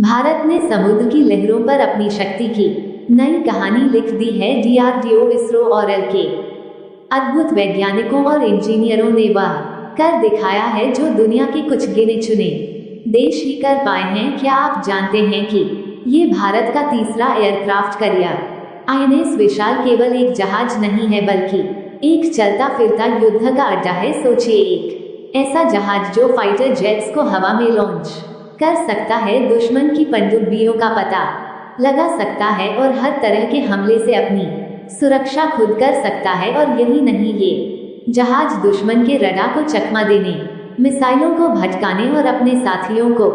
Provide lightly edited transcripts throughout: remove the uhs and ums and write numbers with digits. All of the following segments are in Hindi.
भारत ने समुद्र की लहरों पर अपनी शक्ति की नई कहानी लिख दी है। डीआरडीओ, इसरो और एल के अद्भुत वैज्ञानिकों और इंजीनियरों ने वह कर दिखाया है जो दुनिया के कुछ गिने चुने देश ही कर पाए हैं। क्या आप जानते हैं कि ये भारत का तीसरा एयरक्राफ्ट कैरियर आईएनएस विशाल केवल एक जहाज नहीं है बल्कि एक चलता फिरता युद्ध का अड्डा है। सोचिए, एक ऐसा जहाज जो फाइटर जेट्स को हवा में लॉन्च कर सकता है, दुश्मन की पनडुब्बियों का पता लगा सकता है और हर तरह के हमले से अपनी सुरक्षा खुद कर सकता है। और यही नहीं, ये जहाज दुश्मन के रडार को चकमा देने, मिसाइलों को भटकाने और अपने साथियों को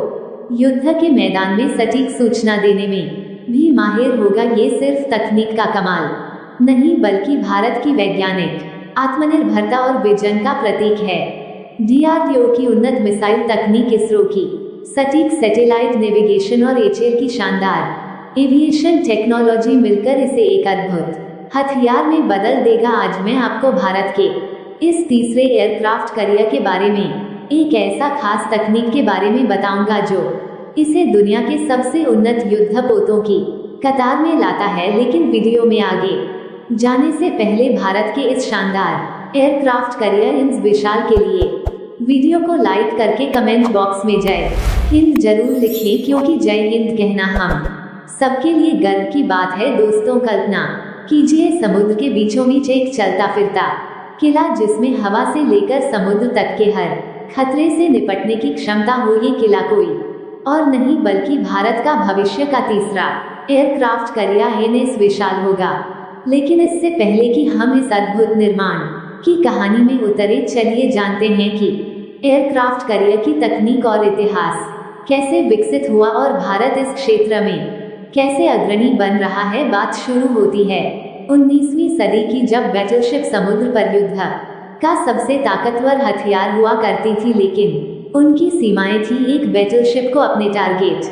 युद्ध के मैदान में सटीक सूचना देने में भी माहिर होगा। ये सिर्फ तकनीक का कमाल नहीं बल्कि भारत की वैज्ञानिक आत्मनिर्भरता और विजन का प्रतीक है। डीआरडीओ की उन्नत मिसाइल तकनीक, इसरो की सटीक सैटेलाइट नेविगेशन और एचएएल की शानदार एविएशन टेक्नोलॉजी मिलकर इसे एक अद्भुत हथियार में बदल देगा। आज मैं आपको भारत के इस तीसरे एयरक्राफ्ट कैरियर के बारे में एक ऐसा खास तकनीक के बारे में बताऊंगा जो इसे दुनिया के सबसे उन्नत युद्धपोतों की कतार में लाता है। लेकिन वीडियो में आगे जाने से पहले भारत के इस शानदार एयरक्राफ्ट कैरियर इन विशाल के लिए वीडियो को लाइक करके कमेंट बॉक्स में जय हिंद जरूर लिखें, क्योंकि जय हिंद कहना हम सबके लिए गर्व की बात है। दोस्तों, कल्पना कीजिए समुद्र के बीचों बीच एक चलता फिरता किला जिसमें हवा से लेकर समुद्र तक के हर खतरे से निपटने की क्षमता हो। ये किला कोई और नहीं बल्कि भारत का भविष्य का तीसरा एयरक्राफ्ट कैरियर आईएनएस विशाल होगा। लेकिन इससे पहले कि हम इस अद्भुत निर्माण की कहानी में उतरे, चलिए जानते हैं कि एयरक्राफ्ट कैरियर की तकनीक और इतिहास कैसे विकसित हुआ और भारत इस क्षेत्र में कैसे अग्रणी बन रहा है। बात शुरू होती है 19वीं सदी की, जब बैटलशिप समुद्र पर युद्ध का सबसे ताकतवर हथियार हुआ करती थी। लेकिन उनकी सीमाएं थी। एक बैटलशिप को अपने टारगेट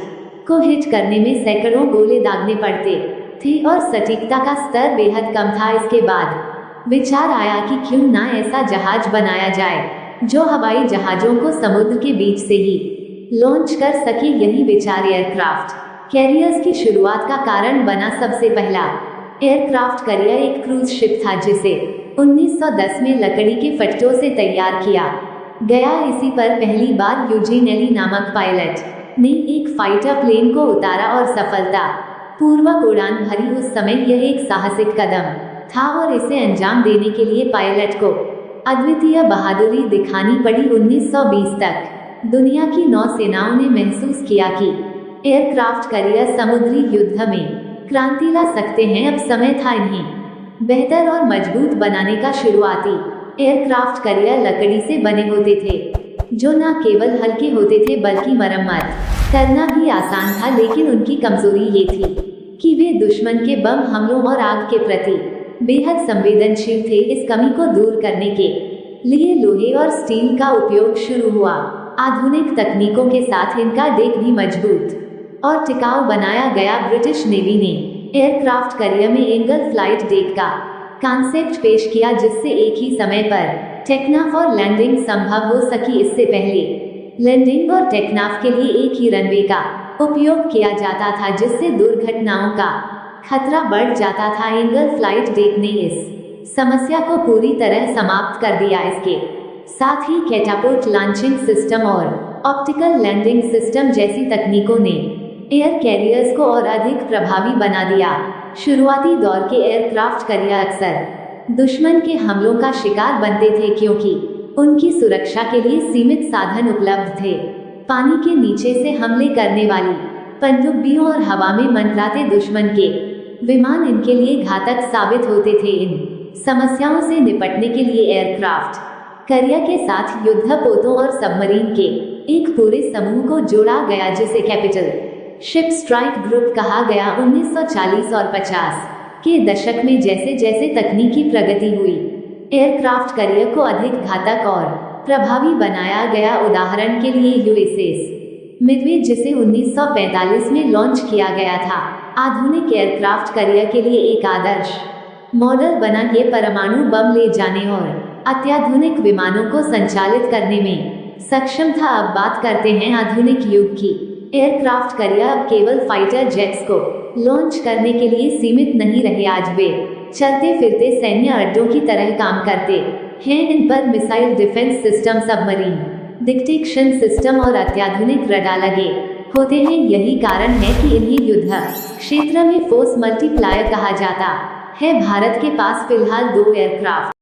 को हिट करने में सैकड़ों गोले दागने पड़ते थे और सटीकता का स्तर बेहद कम था। इसके बाद विचार आया कि क्यों ना ऐसा जहाज बनाया जाए जो हवाई जहाजों को समुद्र के बीच से ही लॉन्च कर सके। यही विचार एयरक्राफ्ट कैरियर्स की शुरुआत का कारण बना। सबसे पहला एयरक्राफ्ट कैरियर एक क्रूज शिप था जिसे 1910 में लकड़ी के फट्टों से तैयार किया गया। इसी पर पहली बार यूजीन एली नामक पायलट ने एक फाइटर प्लेन को उतारा और सफलता पूर्वक उड़ान भरी। उस समय यह एक साहसिक कदम था और इसे अंजाम देने के लिए पायलट को अद्वितीय बहादुरी दिखानी पड़ी। 1920 तक दुनिया की नौसेनाओं ने महसूस किया कि एयरक्राफ्ट कैरियर समुद्री युद्ध में क्रांति ला सकते हैं। अब समय था इन्हें बेहतर और मजबूत बनाने का। शुरुआती एयरक्राफ्ट कैरियर लकड़ी से बने होते थे जो न केवल हल्के होते थे बल्कि मरम्मत करना भी आसान था। लेकिन उनकी कमजोरी ये थी कि वे दुश्मन के बम हमलों और आग के प्रति बेहद संवेदनशील थे। इस कमी को दूर करने के लिए लोहे और स्टील का उपयोग शुरू हुआ। आधुनिक तकनीकों के साथ इनका डेक भी मजबूत और टिकाऊ बनाया गया। ब्रिटिश नेवी ने एयरक्राफ्ट कैरियर में एंगल फ्लाइट डेक का कॉन्सेप्ट पेश किया जिससे एक ही समय पर टेकनाफ और लैंडिंग संभव हो सकी। इससे पहले लैंडिंग और टेकनाफ के लिए एक ही रनवे का उपयोग किया जाता था जिससे दुर्घटनाओं का खतरा बढ़ जाता था। एंगल फ्लाइट डेक ने इस समस्या को पूरी तरह समाप्त कर दिया। इसके साथ ही कैटापोल्ट लॉन्चिंग सिस्टम और ऑप्टिकल लैंडिंग सिस्टम जैसी तकनीकों ने एयर कैरियर्स को और अधिक प्रभावी बना दिया। शुरुआती दौर के एयरक्राफ्ट कैरियर अक्सर दुश्मन के हमलों का शिकार बनते थे क्योंकि उनकी सुरक्षा के लिए सीमित साधन उपलब्ध थे। पानी के नीचे से हमले करने वाली पनडुब्बियों और हवा में मंडराते दुश्मन के विमान इनके लिए घातक साबित होते थे। इन समस्याओं से निपटने के लिए एयरक्राफ्ट कैरियर के साथ युद्धपोतों और सबमरीन के एक पूरे समूह को जोड़ा गया जिसे कैपिटल शिप स्ट्राइक ग्रुप कहा गया। 1940 और 50 के दशक में जैसे जैसे तकनीकी प्रगति हुई, एयरक्राफ्ट कैरियर को अधिक घातक और प्रभावी बनाया गया। उदाहरण के लिए यूएसएस मिडवे जिसे 1945 में लॉन्च किया गया था, आधुनिक एयरक्राफ्ट कैरियर के लिए एक आदर्श मॉडल बना। ये परमाणु बम ले जाने और अत्याधुनिक विमानों को संचालित करने में सक्षम था। अब बात करते हैं आधुनिक युग की एयरक्राफ्ट करियर अब केवल फाइटर जेट्स को लॉन्च करने के लिए सीमित नहीं रहे। आज वे चलते फिरते सैन्य अड्डों की तरह काम करते हैं। इन पर missile defence system, submarine detection system और अत्याधुनिक रडार लगे होते हैं। यही कारण है कि इन्हें युद्ध क्षेत्र में फोर्स मल्टीप्लायर कहा जाता है। भारत के पास फिलहाल 2 एयरक्राफ्ट